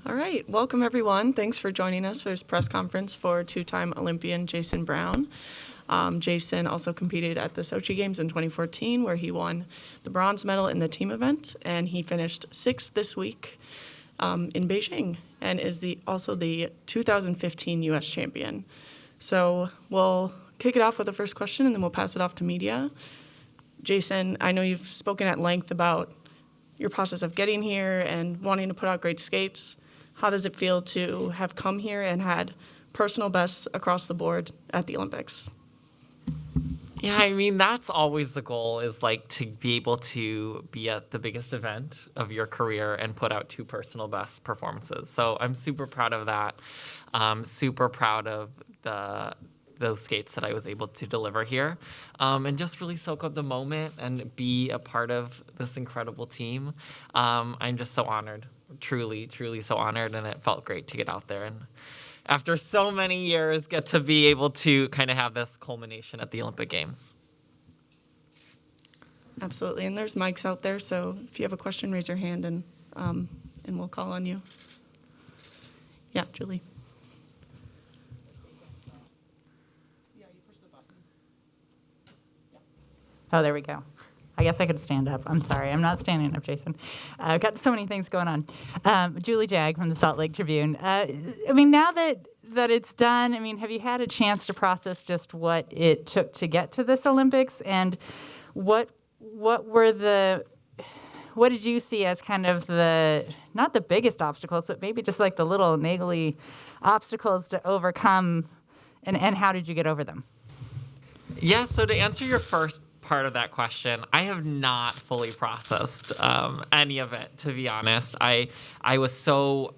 All right, welcome everyone. Thanks for joining us for this press conference for two-time Olympian Jason Brown. Jason also competed at the Sochi Games in 2014, where he won the bronze medal in the team event, and he finished sixth this week in Beijing, and is also the 2015 U.S. champion. So we'll kick it off with the first question, and then we'll pass it off to media. Jason, I know you've spoken at length about your process of getting here and wanting to put out great skates. How does it feel to have come here and had personal bests across the board at the Olympics? Yeah, I mean, that's always the goal, is like to be able to be at the biggest event of your career and put out two personal best performances. So I'm super proud of that. Super proud of those skates that I was able to deliver here, and just really soak up the moment and be a part of this incredible team. I'm just so honored, truly so honored, and it felt great to get out there and after so many years get to be able to kind of have this culmination at the Olympic Games. Absolutely, and there's mics out there, so if you have a question, raise your hand and we'll call on you. Yeah, Julie. Oh, there we go. I guess I could stand up. I'm sorry. I'm not standing up, Jason. I've got so many things going on. Julie Jag from the Salt Lake Tribune. I mean, now that it's done, I mean, have you had a chance to process just what it took to get to this Olympics? And what did you see as kind of not the biggest obstacles, but maybe just like the little niggly obstacles to overcome, and how did you get over them? Yeah, so to answer your first part of that question, I have not fully processed any of it, to be honest. I was so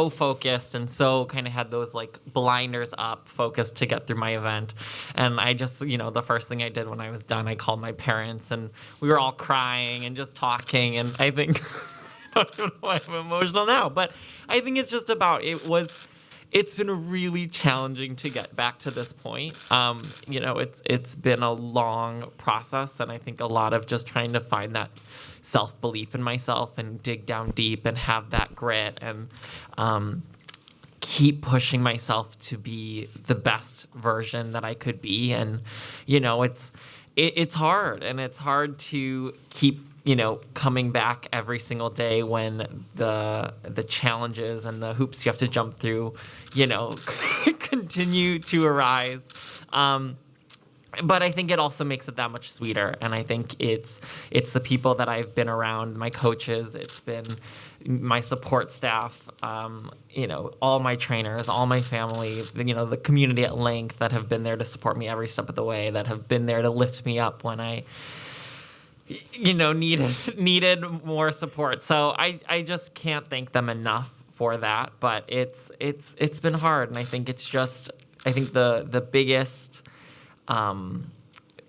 focused and so kind of had those like blinders up, focused to get through my event. And I just, the first thing I did when I was done, I called my parents and we were all crying and just talking. And I think, I don't know why I'm emotional now, but I think it's just about, it's been really challenging to get back to this point. It's been a long process, and I think a lot of just trying to find that self-belief in myself and dig down deep and have that grit and keep pushing myself to be the best version that I could be. And, it's hard, and it's hard to keep coming back every single day when the challenges and the hoops you have to jump through, continue to arise. But I think it also makes it that much sweeter. And I think it's the people that I've been around, my coaches, it's been my support staff, all my trainers, all my family, the community at length that have been there to support me every step of the way, that have been there to lift me up when I needed more support. So I just can't thank them enough for that. But it's been hard, and I think the biggest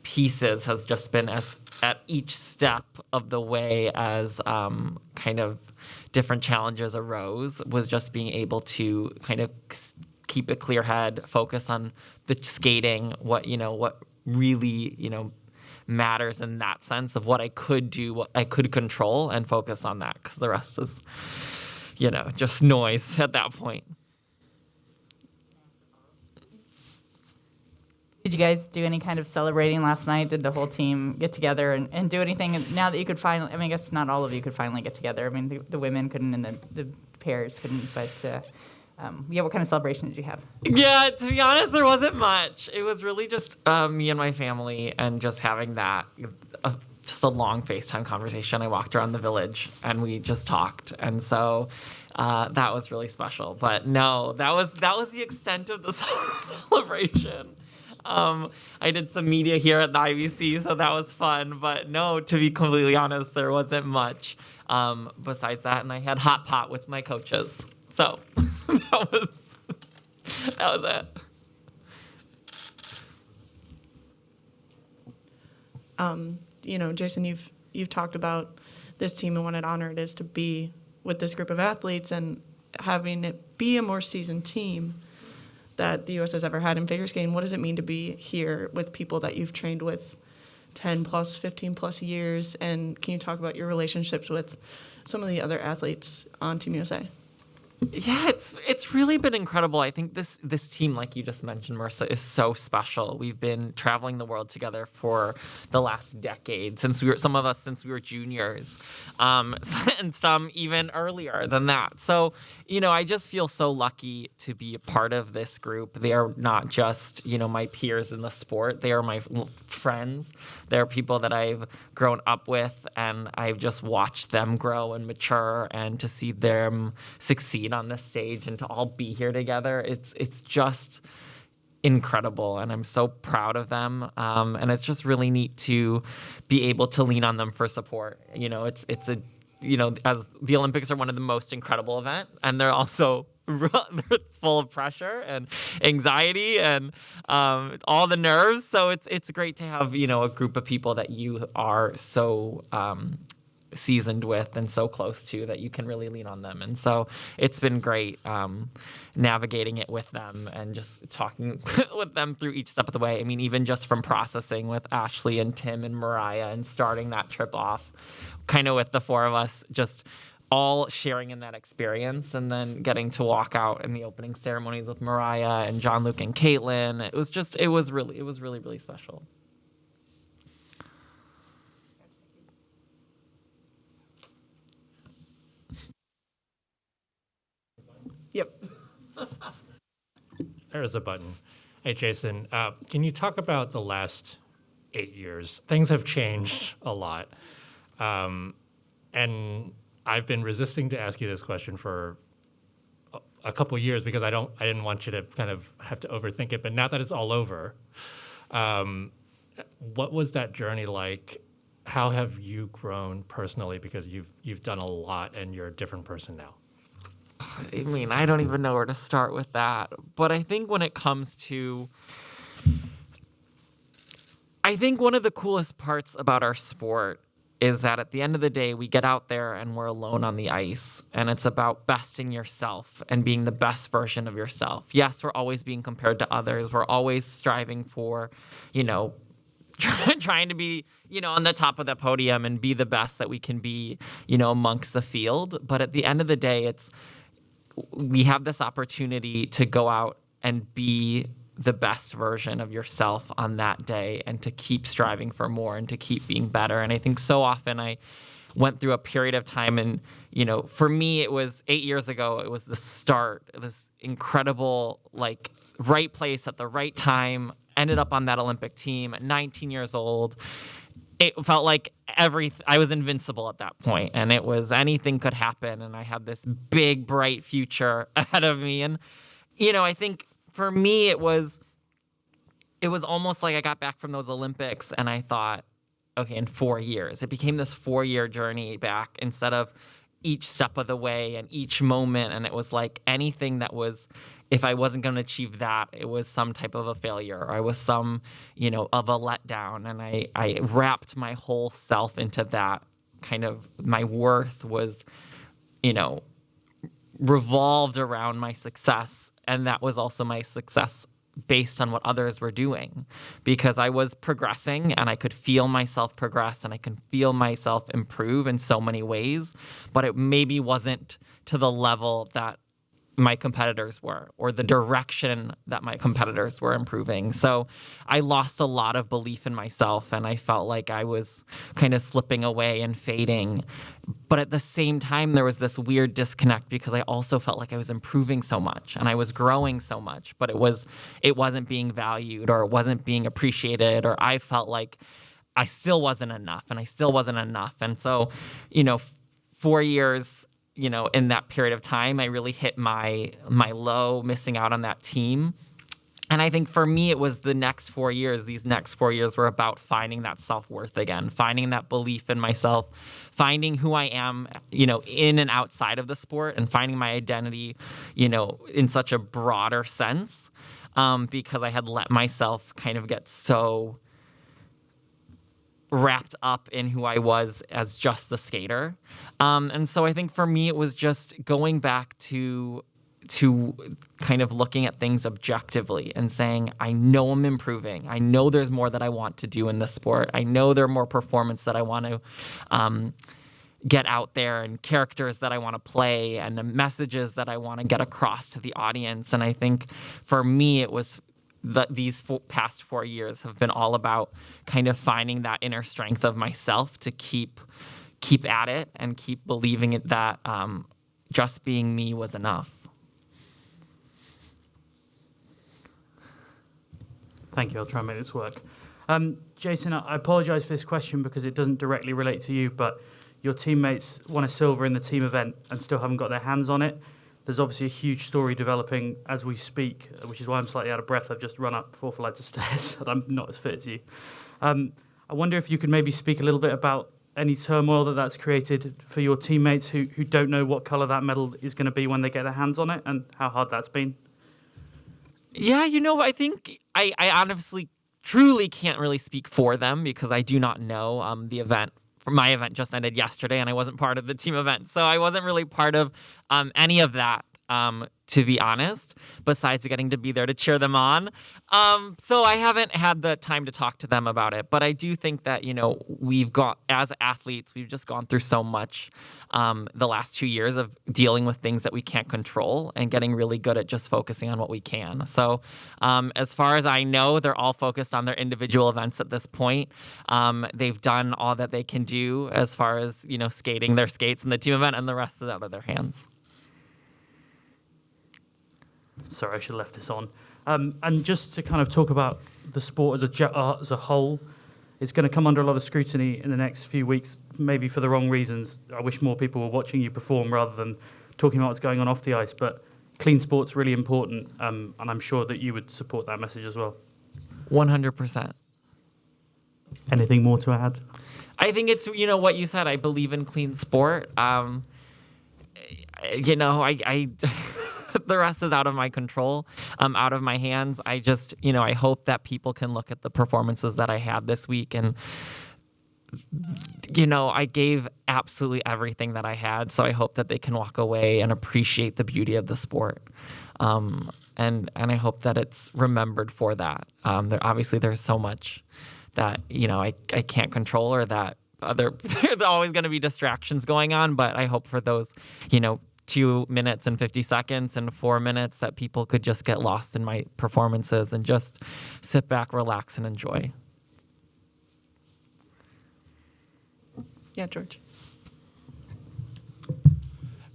pieces has just been at each step of the way as kind of different challenges arose, was just being able to kind of keep a clear head, focus on the skating, what really matters in that sense of what I could do, what I could control, and focus on that, because the rest is, just noise at that point. Did you guys do any kind of celebrating last night? Did the whole team get together and do anything? And now that you could finally, I guess not all of you could finally get together. I mean, the women couldn't and the pairs couldn't, but what kind of celebration did you have? Yeah, to be honest, there wasn't much. It was really just me and my family, and just having that, just a long FaceTime conversation. I walked around the village and we just talked. And so that was really special. But no, that was the extent of the celebration. I did some media here at the IBC, so that was fun. But no, to be completely honest, there wasn't much besides that. And I had hot pot with my coaches. So that was it. Jason, you've talked about this team and what an honor it is to be with this group of athletes and having it be a more seasoned team that the U.S. has ever had in figure skating. What does it mean to be here with people that you've trained with 10 plus, 15 plus years? And can you talk about your relationships with some of the other athletes on Team USA? Yeah, it's really been incredible. I think this team, like you just mentioned, Marissa, is so special. We've been traveling the world together for the last decade, some of us since we were juniors, and some even earlier than that. So, I just feel so lucky to be a part of this group. They are not just my peers in the sport; they are my friends. They're people that I've grown up with, and I've just watched them grow and mature, and to see them succeed on this stage and to all be here together, it's just incredible, and I'm so proud of them. And it's just really neat to be able to lean on them for support. It's a as the Olympics are one of the most incredible events, and they're also they're full of pressure and anxiety and all the nerves. So it's great to have a group of people that you are so seasoned with and so close to that you can really lean on them. And so it's been great navigating it with them and just talking with them through each step of the way. I mean, even just from processing with Ashley and Tim and Mariah and starting that trip off kind of with the four of us, just all sharing in that experience, and then getting to walk out in the opening ceremonies with Mariah and John Luke and Caitlin. It was really, really special. Yep. There's a button. Hey, Jason, can you talk about the last 8 years? Things have changed a lot. And I've been resisting to ask you this question for a couple years because I didn't want you to kind of have to overthink it. But now that it's all over, what was that journey like? How have you grown personally? Because you've done a lot and you're a different person now. I mean, I don't even know where to start with that. But I think when it comes to, I think one of the coolest parts about our sport is that at the end of the day, we get out there and we're alone on the ice. And it's about besting yourself and being the best version of yourself. Yes, we're always being compared to others. We're always striving for, trying to be, on the top of the podium and be the best that we can be, amongst the field. But at the end of the day, we have this opportunity to go out and be the best version of yourself on that day and to keep striving for more and to keep being better. And I think so often I went through a period of time and, for me, it was 8 years ago, it was the start, this incredible, right place at the right time, ended up on that Olympic team at 19 years old. It felt like I was invincible at that point, and it was anything could happen, and I had this big, bright future ahead of me. And, I think for me, it was almost like I got back from those Olympics, and I thought, okay, in 4 years, it became this 4-year journey back instead of each step of the way and each moment. And it was like anything that was, if I wasn't going to achieve that, it was some type of a failure, or I was some, of a letdown. And I wrapped my whole self into that kind of, my worth was, revolved around my success. And that was also my success based on what others were doing, because I was progressing and I could feel myself progress and I can feel myself improve in so many ways, but it maybe wasn't to the level that my competitors were, or the direction that my competitors were improving. So I lost a lot of belief in myself, and I felt like I was kind of slipping away and fading. But at the same time, there was this weird disconnect because I also felt like I was improving so much and I was growing so much, but it wasn't being valued, or it wasn't being appreciated, or I felt like I still wasn't enough, and I still wasn't enough. And so, 4 years, in that period of time, I really hit my low, missing out on that team. And I think for me, it was the next 4 years. These next 4 years were about finding that self-worth again, finding that belief in myself, finding who I am, in and outside of the sport, and finding my identity, in such a broader sense, because I had let myself kind of get so wrapped up in who I was as just the skater. And so I think for me, it was just going back to kind of looking at things objectively and saying, I know I'm improving. I know there's more that I want to do in this sport. I know there are more performance that I want to, get out there and characters that I want to play and the messages that I want to get across to the audience. And I think for me, it was these past 4 years have been all about kind of finding that inner strength of myself to keep at it and keep believing it that just being me was enough. Thank you. I'll try and make this work. Jason, I apologize for this question because it doesn't directly relate to you, but your teammates won a silver in the team event and still haven't got their hands on it. There's obviously a huge story developing as we speak, which is why I'm slightly out of breath. I've just run up 4 flights of stairs and I'm not as fit as you. I wonder if you could maybe speak a little bit about any turmoil that's created for your teammates who don't know what colour that medal is going to be when they get their hands on it and how hard that's been. Yeah, I think I honestly, truly can't really speak for them because I do not know the event. My event just ended yesterday, and I wasn't part of the team event, so I wasn't really part of any of that, to be honest, besides getting to be there to cheer them on. So I haven't had the time to talk to them about it, but I do think that, we've got, as athletes, we've just gone through so much the last 2 years of dealing with things that we can't control and getting really good at just focusing on what we can. So as far as I know, they're all focused on their individual events at this point. They've done all that they can do as far as, skating their skates in the team event, and the rest is out of their hands. Sorry, I should have left this on. And just to kind of talk about the sport as a whole, it's going to come under a lot of scrutiny in the next few weeks, maybe for the wrong reasons. I wish more people were watching you perform rather than talking about what's going on off the ice. But clean sport's really important, and I'm sure that you would support that message as well. 100%. Anything more to add? I think it's, what you said. I believe in clean sport. I the rest is out of my control, out of my hands. I just, I hope that people can look at the performances that I had this week and, I gave absolutely everything that I had. So I hope that they can walk away and appreciate the beauty of the sport. And I hope that it's remembered for that. There's so much that, I can't control or that there's always going to be distractions going on. But I hope for those, 2 minutes and 50 seconds and 4 minutes that people could just get lost in my performances and just sit back, relax, and enjoy. Yeah, George.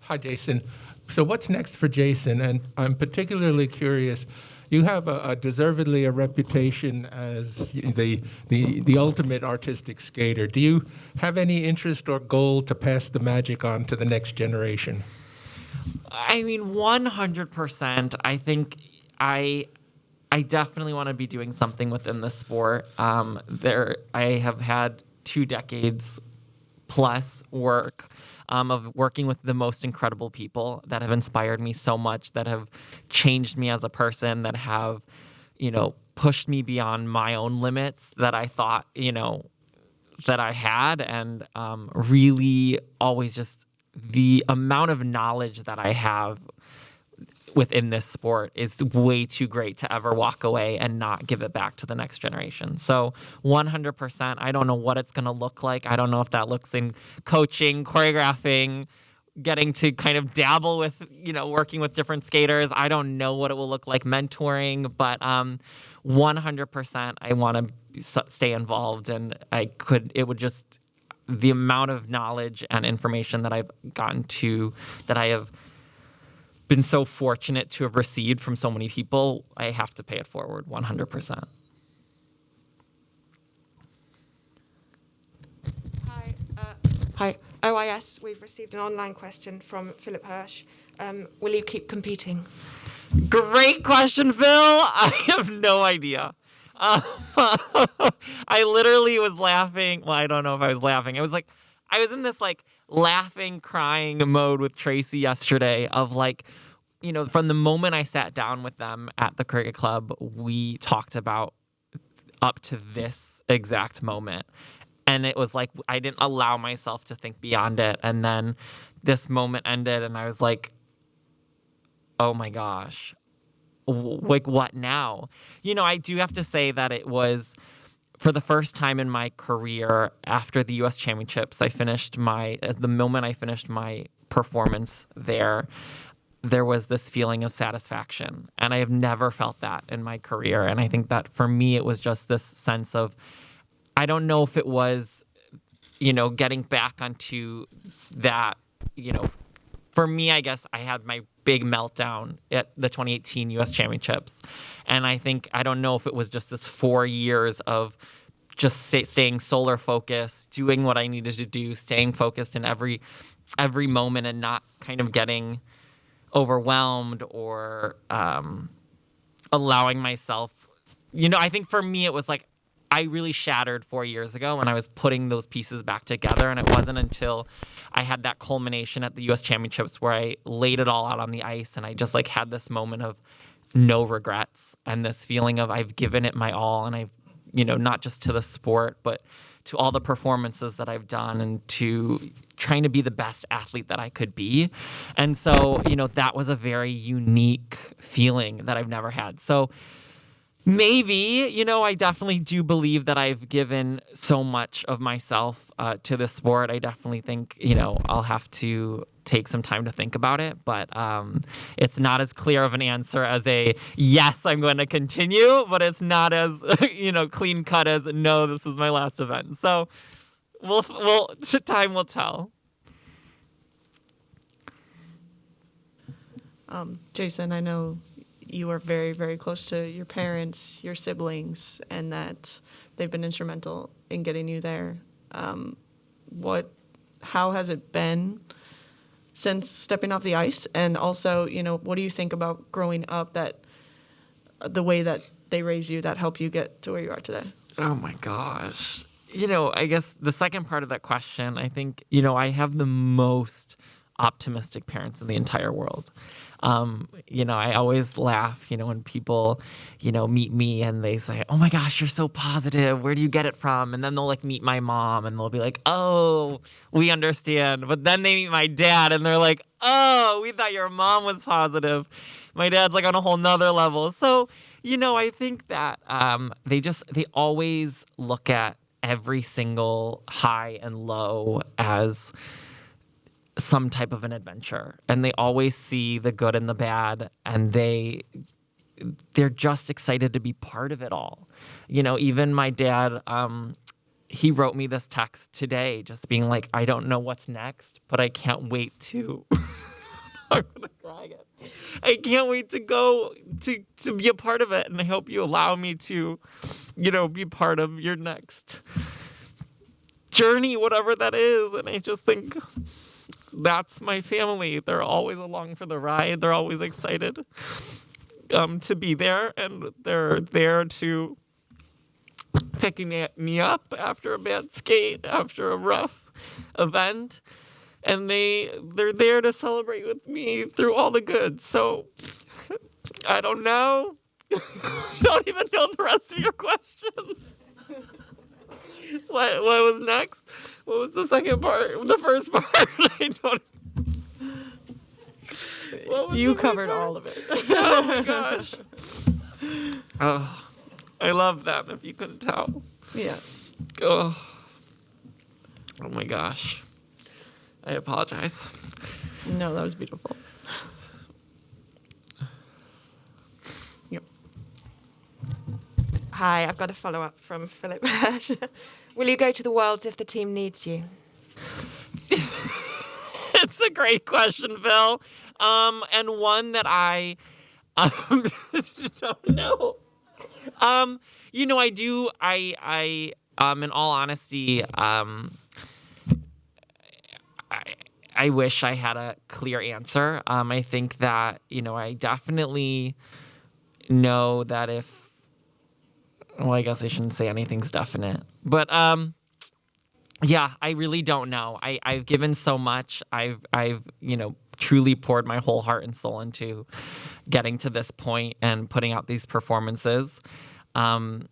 Hi, Jason. So what's next for Jason? And I'm particularly curious. You have deservedly a reputation as the ultimate artistic skater. Do you have any interest or goal to pass the magic on to the next generation? 100%. I think I definitely want to be doing something within the sport. I have had 2 decades plus work of working with the most incredible people that have inspired me so much, that have changed me as a person, that have, pushed me beyond my own limits that I thought, that I had, and really always just the amount of knowledge that I have within this sport is way too great to ever walk away and not give it back to the next generation. So 100%, I don't know what it's going to look like. I don't know if that looks in coaching, choreographing, getting to kind of dabble with, working with different skaters. I don't know what it will look like mentoring, but 100% I want to stay involved, and it would just, the amount of knowledge and information that I've gotten to, that I have been so fortunate to have received from so many people, I have to pay it forward 100%. Hi. OIS, we've received an online question from Philip Hirsch. Will you keep competing? Great question, Phil. I have no idea. I literally was laughing. Well, I don't know if I was laughing. I was in this laughing, crying mode with Tracy yesterday of from the moment I sat down with them at the cricket club, we talked about up to this exact moment. And it was like, I didn't allow myself to think beyond it. And then this moment ended and I was like, oh my gosh, what now? I do have to say that it was, for the first time in my career, after the U.S. Championships, the moment I finished my performance there was this feeling of satisfaction. And I have never felt that in my career. And I think that for me, it was just this sense of, I don't know if it was, getting back onto that, for me, I guess I had my big meltdown at the 2018 U.S. Championships. And I don't know if it was just this 4 years of just staying solar focused, doing what I needed to do, staying focused in every moment and not kind of getting overwhelmed or allowing myself, I think for me it was like I really shattered 4 years ago when I was putting those pieces back together, and it wasn't until I had that culmination at the US Championships where I laid it all out on the ice and I just like had this moment of no regrets and this feeling of I've given it my all, and I've not just to the sport but to all the performances that I've done and to trying to be the best athlete that I could be. And so, that was a very unique feeling that I've never had. So maybe, I definitely do believe that I've given so much of myself to the sport. I definitely think, I'll have to take some time to think about it, but it's not as clear of an answer as a yes, I'm going to continue, but it's not as clean cut as no, this is my last event. So time will tell. Jason, I know you are very, very close to your parents, your siblings, and that they've been instrumental in getting you there. How has it been since stepping off the ice? And also, what do you think about growing up, that the way that they raised you that helped you get to where you are today? Oh my gosh. I guess the second part of that question, I think, I have the most optimistic parents in the entire world. I always laugh, when people, meet me and they say, oh my gosh, you're so positive. Where do you get it from? And then they'll meet my mom and they'll be like, oh, we understand. But then they meet my dad and they're like, oh, we thought your mom was positive. My dad's on a whole nother level. So, I think that they always look at every single high and low as some type of an adventure, and they always see the good and the bad, and they're just excited to be part of it all. Even my dad, he wrote me this text today just being like, I don't know what's next, but I can't wait to I'm gonna cry again. I can't wait to go to be a part of it, and I hope you allow me to be part of your next journey, whatever that is. And I just think that's my family. They're always along for the ride. They're always excited to be there, and they're there to picking me up after a bad skate, after a rough event, and they're there to celebrate with me through all the good. So I don't know. I don't even know the rest of your question. What was next? What was the second part? The first part? I don't. You covered all of it. Oh my gosh. Oh, I love them, if you couldn't tell. Yes. Oh my gosh. I apologize. No, that was beautiful. Yep. Hi, I've got a follow-up from Philip Hirsch. Will you go to the Worlds if the team needs you? It's a great question, Phil. And one that I don't know. I do. In all honesty, I wish I had a clear answer. I think that, I definitely know that well, I guess I shouldn't say anything's definite. But, yeah, I really don't know. I've given so much. I've truly poured my whole heart and soul into getting to this point and putting out these performances. And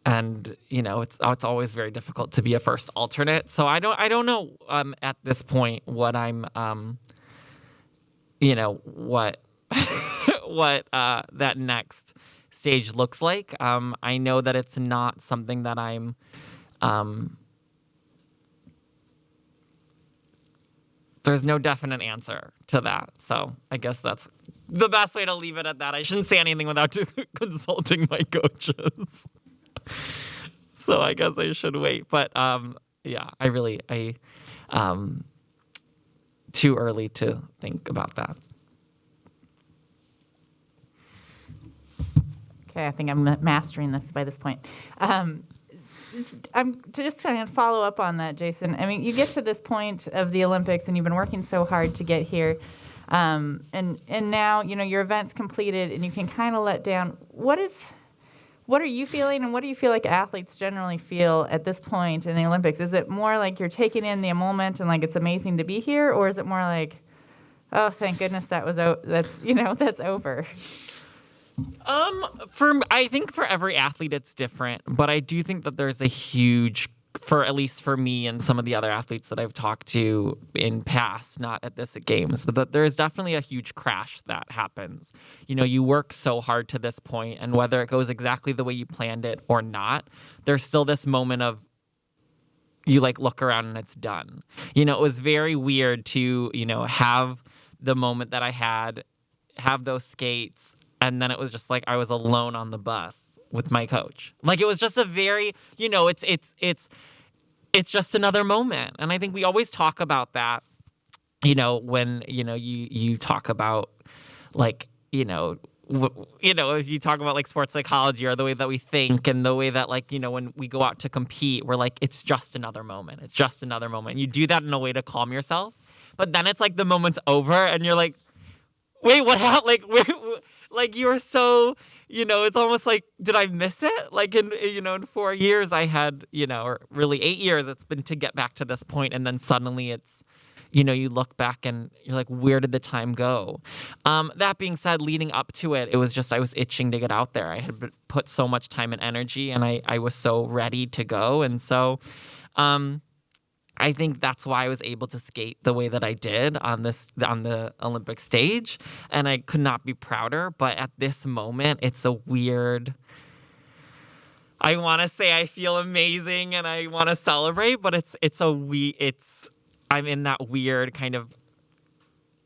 it's always very difficult to be a first alternate. So I don't know at this point what I'm what what that next stage looks like. I know that it's not something that I'm there's no definite answer to that. So I guess that's the best way to leave it at that. I shouldn't say anything without consulting my coaches. So I guess I should wait. But yeah, too early to think about that. Okay, I think I'm mastering this by this point. I'm to just kind of follow up on that, Jason. I mean, you get to this point of the Olympics, and you've been working so hard to get here, and now your event's completed, and you can kind of let down. What are you feeling, and what do you feel like athletes generally feel at this point in the Olympics? Is it more like you're taking in the moment and like it's amazing to be here, or is it more like, oh, thank goodness that's over? I think for every athlete it's different, but I do think that there's a huge, at least for me and some of the other athletes that I've talked to in past, not at this games, but that there is definitely a huge crash that happens. You work so hard to this point, and whether it goes exactly the way you planned it or not, there's still this moment of you look around and it's done. It was very weird to, have the moment that I had, have those skates, and then it was just like I was alone on the bus with my coach. It was just a very, it's just another moment. And I think we always talk about that, when, you talk about if you talk about sports psychology or the way that we think and the way that when we go out to compete, we're it's just another moment. It's just another moment. You do that in a way to calm yourself. But then it's the moment's over and you're like, wait, what happened? You're so, it's almost did I miss it? In 4 years I had, or really 8 years, it's been to get back to this point. And then suddenly it's, you look back and you're like, where did the time go? That being said, leading up to it, it was just, I was itching to get out there. I had put so much time and energy and I was so ready to go. And so, I think that's why I was able to skate the way that I did on the Olympic stage, and I could not be prouder. But at this moment, it's a weird. I want to say I feel amazing and I want to celebrate, but I'm in that weird kind of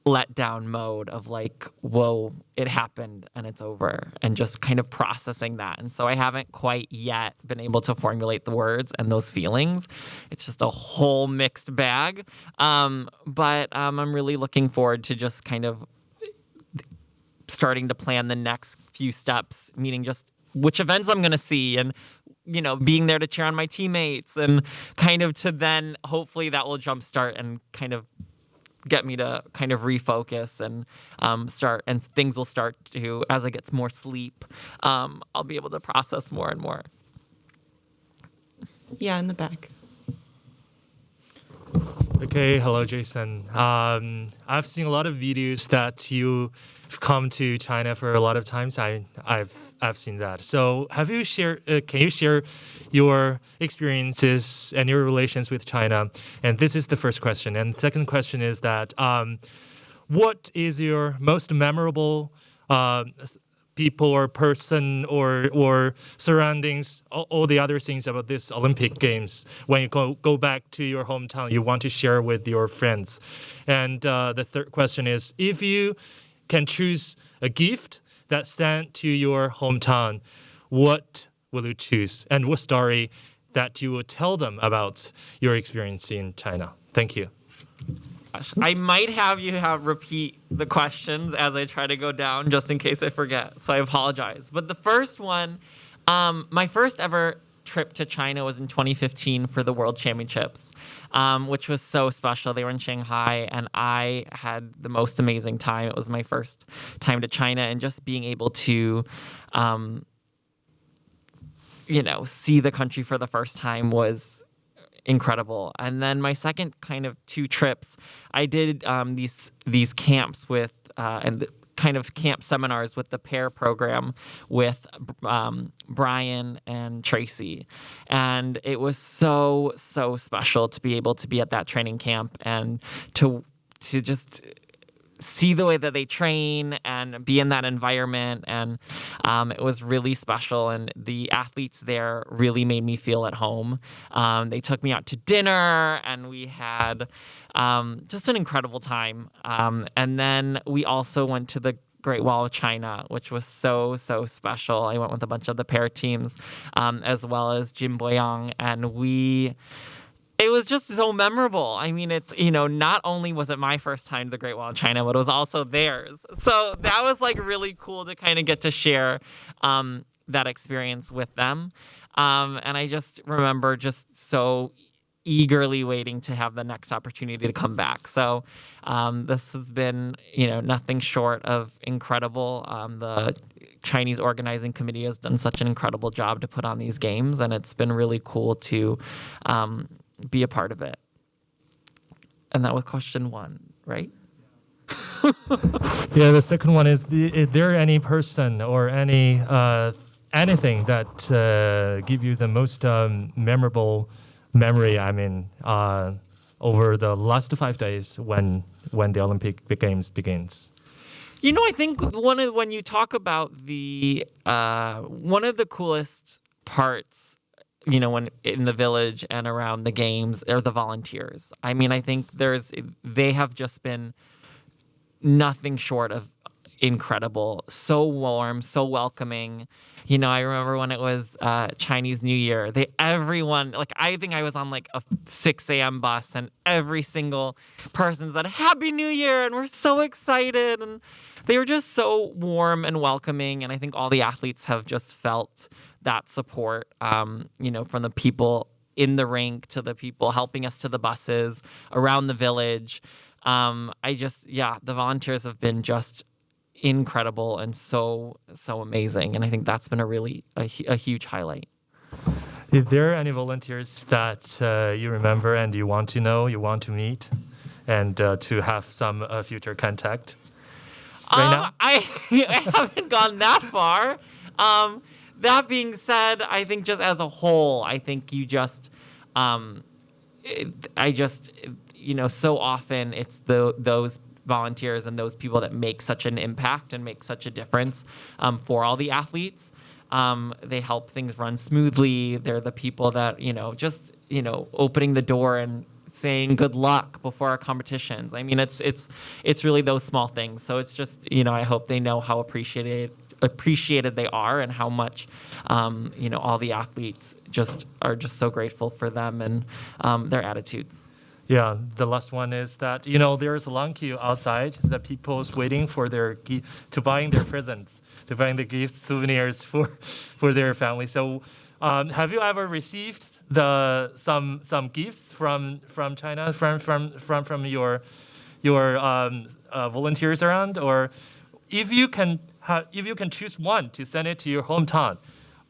let down mode of whoa, it happened and it's over, and just kind of processing that. And so I haven't quite yet been able to formulate the words and those feelings. It's just a whole mixed bag. But I'm really looking forward to just kind of starting to plan the next few steps, meaning just which events I'm going to see and, being there to cheer on my teammates, and kind of to then hopefully that will jumpstart and kind of get me to kind of refocus and start, and things will start to, as I get more sleep, I'll be able to process more and more. Yeah, in the back. Okay, hello, Jason. I've seen a lot of videos that you've come to China for a lot of times. I've seen that. So, have you can you share your experiences and your relations with China? And this is the first question. And the second question is that what is your most memorable people or person or surroundings, all the other things about this Olympic Games when you go back to your hometown you want to share with your friends? And the third question is, if you can choose a gift that's sent to your hometown, what will you choose? And what story that you will tell them about your experience in China? Thank you. I might have you repeat the questions as I try to go down, just in case I forget. So I apologize. But the first one, my first ever trip to China was in 2015 for the World Championships, which was so special. They were in Shanghai, and I had the most amazing time. It was my first time to China, and just being able to, see the country for the first time was incredible. And then my second kind of 2 trips, I did these camps with and kind of camp seminars with the pair program with Brian and Tracy, and it was so special to be able to be at that training camp and to just see the way that they train and be in that environment. And it was really special. And the athletes there really made me feel at home. They took me out to dinner and we had just an incredible time. And then we also went to the Great Wall of China, which was so special. I went with a bunch of the pair teams, as well as Jin Boyang, and it was just so memorable. I mean, it's, not only was it my first time to the Great Wall of China, but it was also theirs. So that was like really cool to kind of get to share that experience with them. And I just remember just so eagerly waiting to have the next opportunity to come back. So this has been, nothing short of incredible. The Chinese organizing committee has done such an incredible job to put on these games, and it's been really cool to be a part of it. And that was question 1, right? Yeah, the second one is there any person or anything that give you the most memorable memory? I mean, over the last 5 days when the Olympic Games begins. I think when you talk about the one of the coolest parts, when in the village and around the games are the volunteers. I mean, I think they have just been nothing short of incredible, so warm, so welcoming. I remember when it was Chinese New Year, everyone, I think I was on a 6 a.m. bus and every single person said, Happy New Year, and we're so excited. And they were just so warm and welcoming. And I think all the athletes have just felt that support, from the people in the rink to the people helping us to the buses around the village. The volunteers have been just incredible and so amazing, and I think that's been a huge highlight. Is there any volunteers that you remember and you want to know, you want to meet, and to have some future contact right now? I haven't gone that far. That being said, I think just as a whole, I think you just so often it's those volunteers and those people that make such an impact and make such a difference for all the athletes. They help things run smoothly. They're the people that, opening the door and saying good luck before our competitions. I mean, it's really those small things. So it's just, I hope they know how appreciated they are and how much, all the athletes are just so grateful for them and their attitudes. Yeah, the last one is that, there's a long queue outside that people's waiting for to buying their presents, to buying the gifts, souvenirs for their family. So have you ever received some gifts from China, from your volunteers around? Or if you can choose one to send it to your hometown,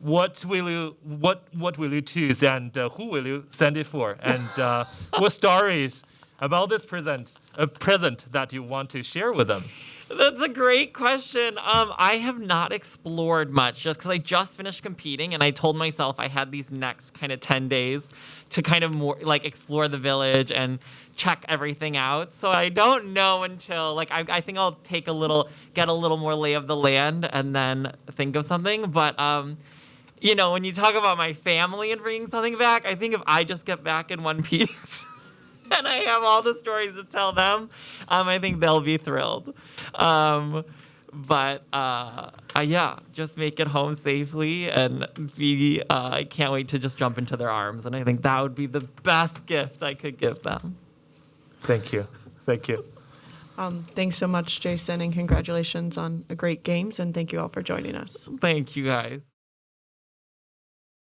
what will you choose, and who will you send it for, and what stories about this present that you want to share with them? That's a great question. I have not explored much just because I just finished competing and I told myself I had these next kind of 10 days to kind of more explore the village and check everything out. So I don't know until I think I'll get a little more lay of the land and then think of something. But when you talk about my family and bringing something back, I think if I just get back in one piece and I have all the stories to tell them, I think they'll be thrilled. Just make it home safely and I can't wait to just jump into their arms. And I think that would be the best gift I could give them. Thank you. Thanks so much, Jason, and congratulations on a great games, and thank you all for joining us. Thank you, guys.